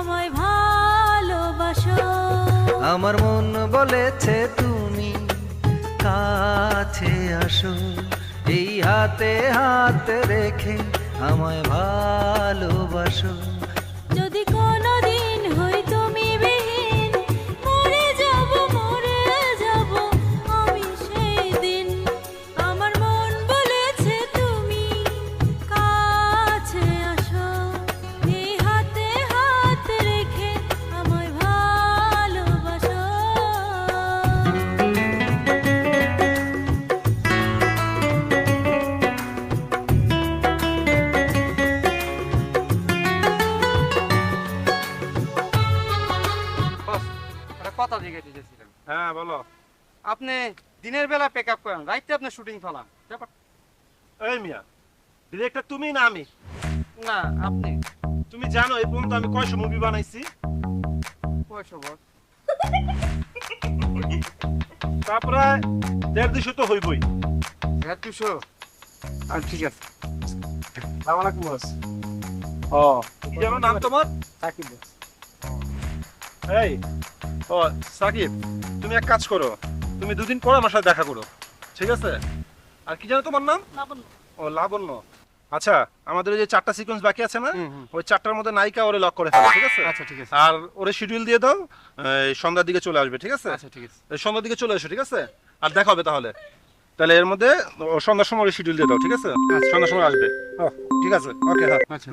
আমায় ভালোবাসো। আমার মন বলেছে তুমি কাছে আসো, এই হাতে হাত রেখে আমায় ভালোবাসো। যদি কোনোদিন হই তুমি বিহীন, মরে যাব আমি সেই দিন। আমার মন বলেছে তুমি কাছে আসো, এই হাতে হাত রেখে আমায় ভালোবাসো। বস, একটা কথা জিজ্ঞেস দিয়েছিলেন। হ্যাঁ বলো। আপনি দিনের বেলা পিক আপ করেন, রাইতে আপনি শুটিং ফেলান, ব্যাপার? এই মিয়া, ডিরেক্টর তুমি না আমি? না, আপনি। তুমি জানো এই পর্যন্ত আমি কয়শো মুভি বানাইছি? কয়শো বস? তারপরে 150 তো হইবই। 200? আর ঠিক আছে। সালাম আলাইকুম বস। ও, কি যেন নাম তোমার? সাকিব বস। এই, ও সাকিব, তুমি এক কাজ করো, তুমি দুদিন পর আমার সাথে দেখা করো, ঠিক আছে? আর কি জানো তোমার নাম? লাবণ্য। ও লাবণ্য। আচ্ছা, আমাদের ওই যে 4টা সিকোয়েন্স বাকি আছে না, হুম। ওই 4টার মধ্যে নায়িকা ওরে লক করে ফেলো, ঠিক আছে? আচ্ছা ঠিক আছে। আর ওরে শিডিউল দিয়ে দাও, এই সন্ধ্যার দিকে চলে আসবে, ঠিক আছে? আচ্ছা ঠিক আছে। এই সন্ধ্যার দিকে চলে এসো, ঠিক আছে? আর দেখা হবে তাহলে। তাহলে এর মধ্যে ও সন্ধ্যার সময় শিডিউল দিয়ে দাও, ঠিক আছে? সন্ধ্যার সময় আসবে। ও, ঠিক আছে, ওকে, হ্যাঁ। আচ্ছা।